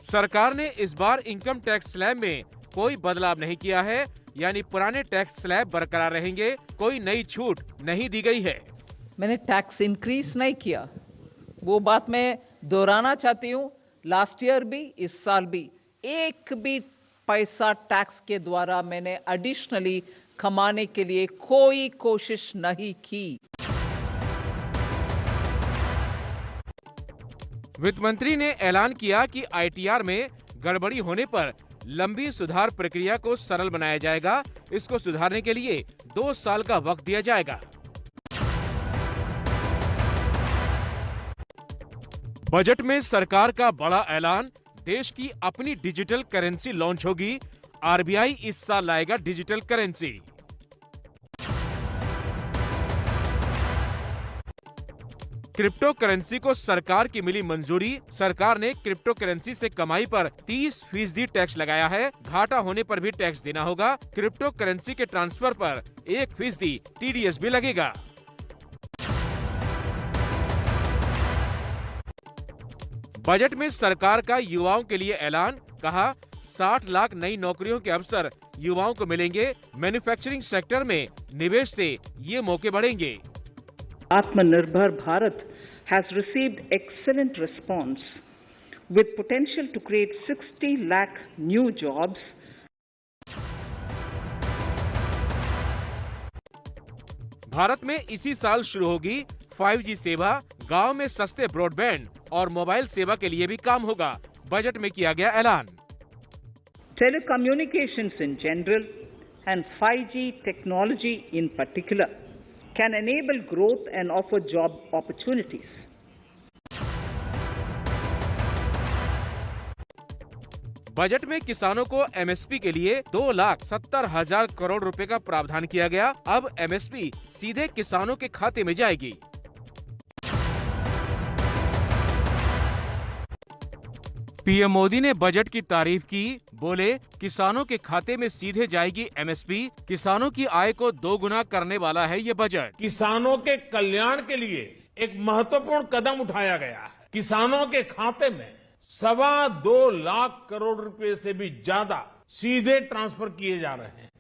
सरकार ने इस बार इनकम टैक्स स्लैब में कोई बदलाव नहीं किया है, यानी पुराने टैक्स स्लैब बरकरार रहेंगे, कोई नई छूट नहीं दी गई है। मैंने टैक्स इंक्रीज नहीं किया, वो बात मैं दोहराना चाहती हूँ। लास्ट ईयर भी, इस साल भी एक भी पैसा टैक्स के द्वारा मैंने एडिशनली कमाने के लिए कोई कोशिश नहीं की। वित्त मंत्री ने ऐलान किया कि आईटीआर में गड़बड़ी होने पर लंबी सुधार प्रक्रिया को सरल बनाया जाएगा। इसको सुधारने के लिए 2 साल का वक्त दिया जाएगा। बजट में सरकार का बड़ा ऐलान, देश की अपनी डिजिटल करेंसी लॉन्च होगी। आरबीआई इस साल लाएगा डिजिटल करेंसी। क्रिप्टो करेंसी को सरकार की मिली मंजूरी। सरकार ने क्रिप्टो करेंसी से कमाई पर 30% टैक्स लगाया है। घाटा होने पर भी टैक्स देना होगा। क्रिप्टो करेंसी के ट्रांसफर पर 1% टीडीएस भी लगेगा। बजट में सरकार का युवाओं के लिए ऐलान, कहा 60 लाख नई नौकरियों के अवसर युवाओं को मिलेंगे। मैन्युफैक्चरिंग सेक्टर में निवेश से ये मौके बढ़ेंगे। Atmanirbhar Bharat has received excellent response with potential to create 60 lakh new jobs. Bharat में इसी साल शुरू होगी 5G सेवा। गांव में सस्ते ब्रॉडबैंड और मोबाइल सेवा के लिए भी काम होगा। बजट में किया गया ऐलान। Telecommunications in general and 5G technology in particular can enable growth and offer job opportunities. Budget में किसानों को एमएसपी के लिए 2,70,000 करोड़ रुपए का प्रावधान किया गया। अब एमएसपी सीधे किसानों के खाते में जाएगी। पीएम मोदी ने बजट की तारीफ की, बोले किसानों के खाते में सीधे जाएगी एमएसपी। किसानों की आय को 2 गुना करने वाला है ये बजट। किसानों के कल्याण के लिए एक महत्वपूर्ण कदम उठाया गया है। किसानों के खाते में 2.25 लाख करोड़ रुपए से भी ज्यादा सीधे ट्रांसफर किए जा रहे हैं।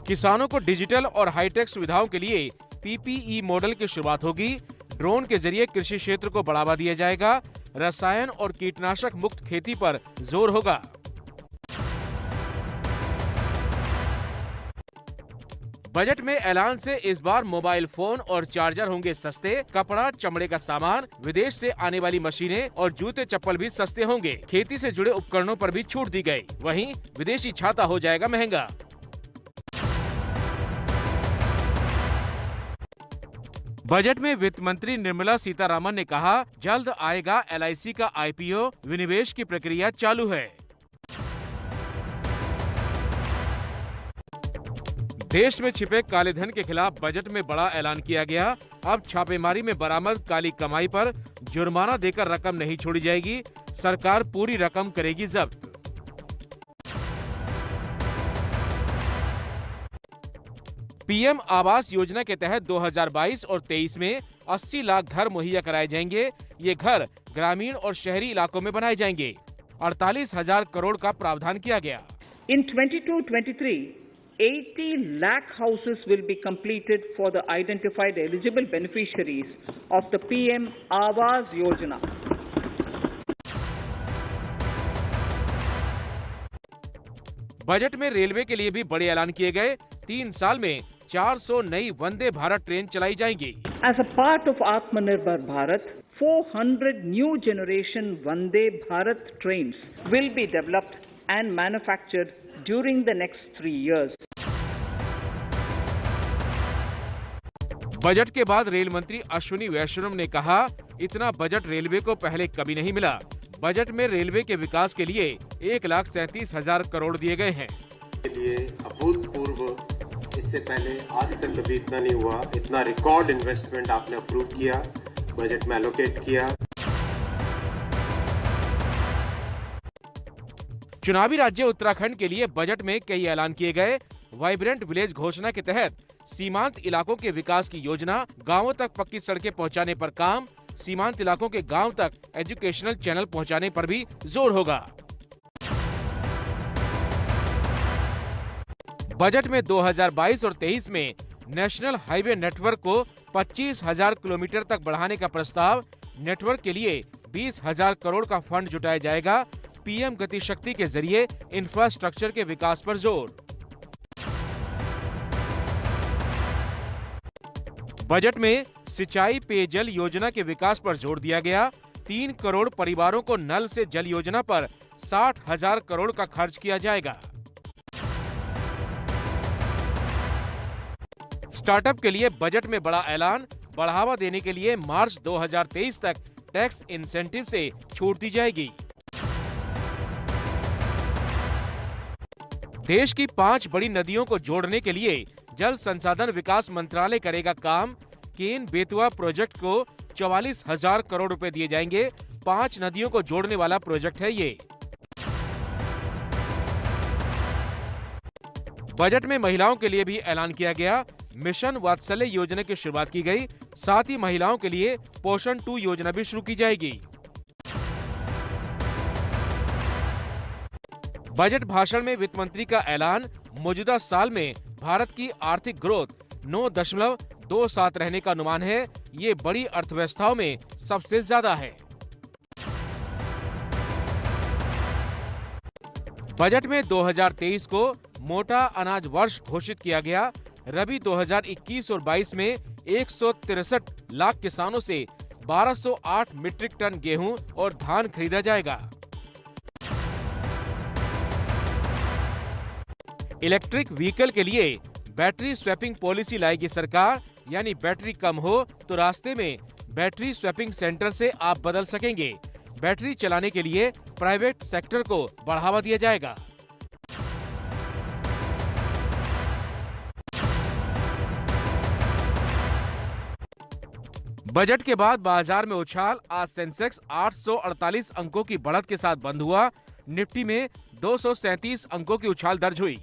किसानों को डिजिटल और हाईटेक सुविधाओं के लिए पीपीई मॉडल की शुरुआत होगी। ड्रोन के जरिए कृषि क्षेत्र को बढ़ावा दिया जाएगा। रसायन और कीटनाशक मुक्त खेती पर जोर होगा। बजट में ऐलान से इस बार मोबाइल फोन और चार्जर होंगे सस्ते। कपड़ा, चमड़े का सामान, विदेश से आने वाली मशीनें और जूते चप्पल भी सस्ते होंगे। खेती से जुड़े उपकरणों पर भी छूट दी गई। वहीं विदेशी छाता हो जाएगा महंगा। बजट में वित्त मंत्री निर्मला सीतारामन ने कहा, जल्द आएगा एलआईसी का आईपीओ। विनिवेश की प्रक्रिया चालू है। देश में छिपे काले धन के खिलाफ बजट में बड़ा ऐलान किया गया। अब छापेमारी में बरामद काली कमाई पर जुर्माना देकर रकम नहीं छोड़ी जाएगी। सरकार पूरी रकम करेगी जब्त। पीएम आवास योजना के तहत 2022 और 23 में 80 लाख घर मुहैया कराए जाएंगे। ये घर ग्रामीण और शहरी इलाकों में बनाए जाएंगे। 48,000 करोड़ का प्रावधान किया गया। In 22-23, 80 lakh houses will be completed for the identified eligible beneficiaries of the PM Awas Yojana. Budget में रेलवे के लिए भी बड़े ऐलान किए गए। 3 साल में 400 नई वंदे भारत ट्रेन चलाई जाएंगी। As a part of Atmanirbhar Bharat, 400 new generation Vande Bharat trains will be developed and manufactured during the next 3 years. Budget के बाद रेल मंत्री अश्विनी वैष्णव ने कहा, इतना बजट रेलवे को पहले कभी नहीं मिला। बजट में रेलवे के विकास के लिए 1,37,000 करोड़ दिए गए हैं। के लिए अभूतपूर्व, इससे पहले आज तक कभी इतना नहीं हुआ। इतना रिकॉर्ड इन्वेस्टमेंट आपने अप्रूव किया, बजट में एलोकेट किया। चुनावी राज्य उत्तराखंड के लिए बजट में कई ऐलान किए गए। वाइब्रेंट विलेज घोषणा के तहत सीमांत इलाकों के विकास की योजना, गांवों तक पक्की सड़कें पहुंचाने पर काम, सीमांत इलाकों के गांव तक एजुकेशनल चैनल पहुंचाने पर भी जोर होगा। बजट में 2022 और 23 में नेशनल हाईवे नेटवर्क को 25,000 किलोमीटर तक बढ़ाने का प्रस्ताव, नेटवर्क के लिए 20,000 करोड़ का फंड जुटाया जाएगा। पीएम गति शक्ति के जरिए इंफ्रास्ट्रक्चर के विकास पर जोर। बजट में सिंचाई पेयजल योजना के विकास पर जोर दिया गया। 3 करोड़ परिवारों को नल से जल योजना पर 60,000 करोड़ का खर्च किया जाएगा। स्टार्टअप के लिए बजट में बड़ा ऐलान, बढ़ावा देने के लिए मार्च 2023 तक टैक्स इंसेंटिव से छूट दी जाएगी। देश की 5 बड़ी नदियों को जोड़ने के लिए जल संसाधन विकास मंत्रालय करेगा काम। केन बेतवा प्रोजेक्ट को 44,000 करोड़ रुपए दिए जाएंगे। 5 नदियों को जोड़ने वाला प्रोजेक्ट है ये। बजट में महिलाओं के लिए भी ऐलान किया गया। मिशन वात्सल्य योजना की शुरुआत की गई। साथ ही महिलाओं के लिए पोषण 2 योजना भी शुरू की जाएगी। बजट भाषण में वित्त मंत्री का ऐलान, मौजूदा साल में भारत की आर्थिक ग्रोथ 9.27 रहने का अनुमान है। ये बड़ी अर्थव्यवस्थाओं में सबसे ज्यादा है। बजट में 2023 को मोटा अनाज वर्ष घोषित किया गया। रबी 2021 और 22 में 163 लाख किसानों से 1208 मीट्रिक टन गेहूं और धान खरीदा जाएगा। इलेक्ट्रिक व्हीकल के लिए बैटरी स्वैपिंग पॉलिसी लाएगी सरकार, यानी बैटरी कम हो तो रास्ते में बैटरी स्वैपिंग सेंटर से आप बदल सकेंगे। बैटरी चलाने के लिए प्राइवेट सेक्टर को बढ़ावा दिया जाएगा। बजट के बाद बाजार में उछाल। आज सेंसेक्स 848 अंकों की बढ़त के साथ बंद हुआ। निफ्टी में 237 अंकों की उछाल दर्ज हुई।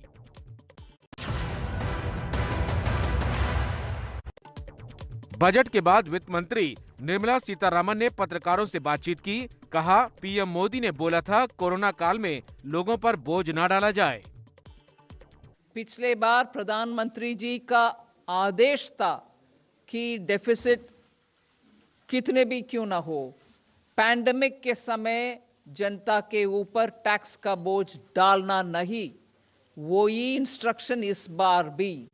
बजट के बाद वित्त मंत्री निर्मला सीतारामन ने पत्रकारों से बातचीत की। कहा, पीएम मोदी ने बोला था कोरोना काल में लोगों पर बोझ न डाला जाए। पिछले बार प्रधानमंत्री जी का आदेश था कि डेफिसिट कितने भी क्यों ना हो, पैंडेमिक के समय जनता के ऊपर टैक्स का बोझ डालना नहीं, वो ही इंस्ट्रक्शन इस बार भी।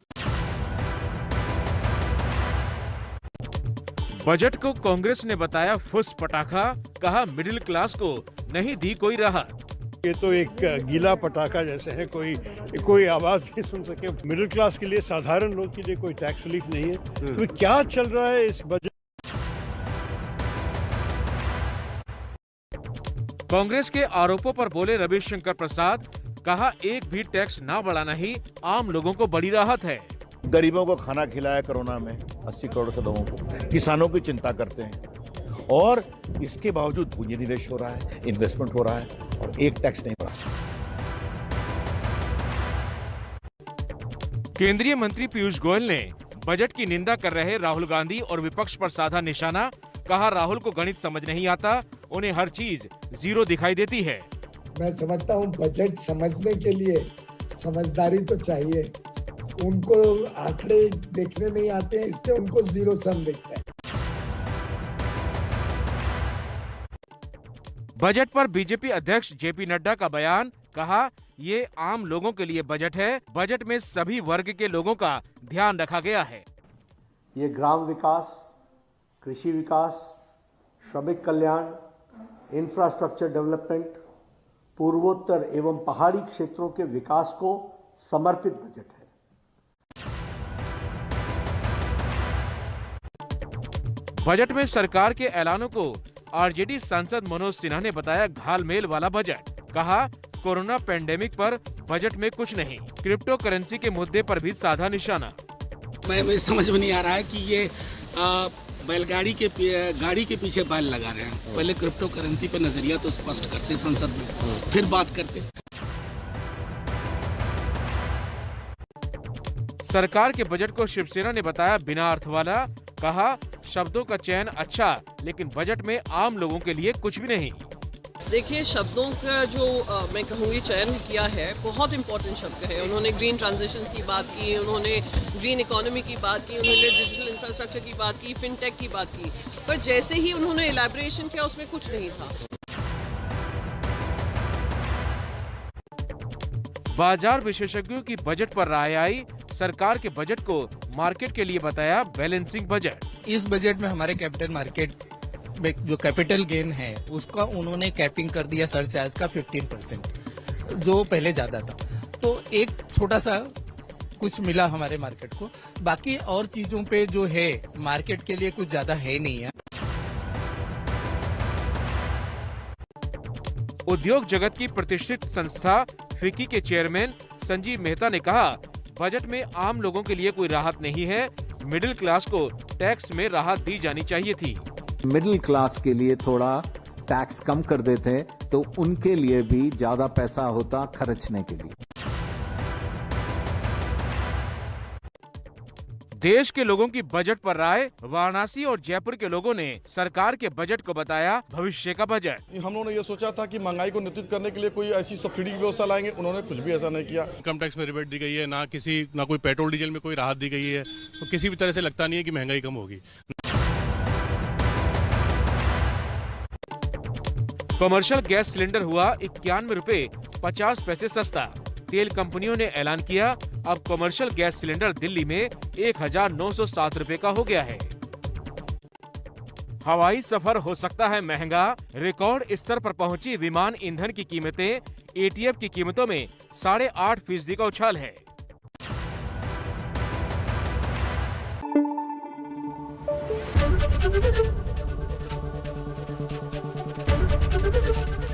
बजट को कांग्रेस ने बताया फुस पटाखा। कहा, मिडिल क्लास को नहीं दी कोई राहत। ये तो एक गीला पटाखा जैसे है, कोई आवाज नहीं सुन सके। मिडिल क्लास के लिए, साधारण लोग के लिए कोई टैक्स रिलीफ नहीं है। तो क्या चल रहा है इस बजट? कांग्रेस के आरोपों पर बोले रविशंकर प्रसाद। कहा, एक भी टैक्स ना बढ़ाना ही आम लोगों को बड़ी राहत है। गरीबों को खाना खिलाया कोरोना में 80 करोड़ से लोगों को। किसानों की चिंता करते हैं और इसके बावजूद पूंजी निवेश हो रहा है, इन्वेस्टमेंट हो रहा है और एक टैक्स नहीं बढ़ा। केंद्रीय मंत्री पीयूष गोयल ने बजट की निंदा कर रहे राहुल गांधी और विपक्ष पर साधा निशाना। कहा, राहुल को गणित समझ नहीं आता, उन्हें हर चीज जीरो दिखाई देती है। मैं समझता हूँ बजट समझने के लिए समझदारी तो चाहिए। उनको आंकड़े देखने नहीं आते हैं, इसलिए उनको जीरो सम दिखता है। बजट पर बीजेपी अध्यक्ष जेपी नड्डा का बयान। कहा, ये आम लोगों के लिए बजट है। बजट में सभी वर्ग के लोगों का ध्यान रखा गया है। ये ग्राम विकास, कृषि विकास, श्रमिक कल्याण, इंफ्रास्ट्रक्चर डेवलपमेंट, पूर्वोत्तर एवं पहाड़ी क्षेत्रों के विकास को समर्पित बजट है। बजट में सरकार के ऐलानों को आरजेडी सांसद मनोज सिन्हा ने बताया घालमेल वाला बजट। कहा, कोरोना पैंडेमिक पर बजट में कुछ नहीं, क्रिप्टो करेंसी के मुद्दे पर भी साधा निशाना। मैं समझ में नहीं आ रहा है कि ये बैलगाड़ी के गाड़ी के पीछे बैल लगा रहे हैं। पहले क्रिप्टो करेंसी पे नजरिया तो स्पष्ट करते संसद में, फिर बात करते। सरकार के बजट को शिवसेना ने बताया बिना अर्थ वाला। कहा, शब्दों का चयन अच्छा, लेकिन बजट में आम लोगों के लिए कुछ भी नहीं। देखिए, शब्दों का जो मैं कहूँगी चयन किया है, बहुत इंपॉर्टेंट शब्द है। उन्होंने ग्रीन ट्रांजिशन की बात की, उन्होंने ग्रीन इकोनॉमी की बात की, उन्होंने डिजिटल इंफ्रास्ट्रक्चर की बात की, फिनटेक की बात की, पर जैसे ही उन्होंने इलैबोरेशन किया उसमें कुछ नहीं था। बाजार विशेषज्ञों की बजट पर राय आई। सरकार के बजट को मार्केट के लिए बताया बैलेंसिंग बजट। इस बजट में हमारे कैपिटल मार्केट में जो कैपिटल गेन है उसका उन्होंने कैपिंग कर दिया सरचार्ज का 15%, जो पहले ज्यादा था। तो एक छोटा सा कुछ मिला हमारे मार्केट को, बाकी और चीजों पे जो है मार्केट के लिए कुछ ज्यादा है नहीं है। उद्योग जगत की प्रतिष्ठित संस्था फिक्की के चेयरमैन संजीव मेहता ने कहा, बजट में आम लोगों के लिए कोई राहत नहीं है। मिडिल क्लास को टैक्स में राहत दी जानी चाहिए थी। मिडिल क्लास के लिए थोड़ा टैक्स कम कर देते तो उनके लिए भी ज्यादा पैसा होता खर्चने के लिए। देश के लोगों की बजट पर राय। वाराणसी और जयपुर के लोगों ने सरकार के बजट को बताया भविष्य का बजट। हम लोगों ने ये सोचा था कि महंगाई को नियंत्रित करने के लिए कोई ऐसी सब्सिडी की व्यवस्था लाएंगे, उन्होंने कुछ भी ऐसा नहीं किया। इनकम टैक्स में रिबेट दी गई है, ना कोई पेट्रोल डीजल में कोई राहत दी गई है, तो किसी भी तरह से लगता नहीं है कि महंगाई कम होगी। कमर्शियल गैस सिलेंडर हुआ 91 रुपए 50 पैसे सस्ता। तेल कंपनियों ने ऐलान किया, अब कमर्शियल गैस सिलेंडर दिल्ली में 1907 रुपए का हो गया है। हवाई सफर हो सकता है महंगा। रिकॉर्ड स्तर पर पहुंची विमान ईंधन की कीमतें। एटीएफ की कीमतों में 8.5% का उछाल है।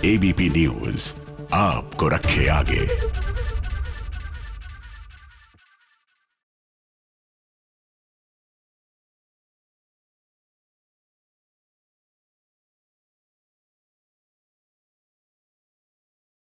एबीपी न्यूज आपको रखे आगे।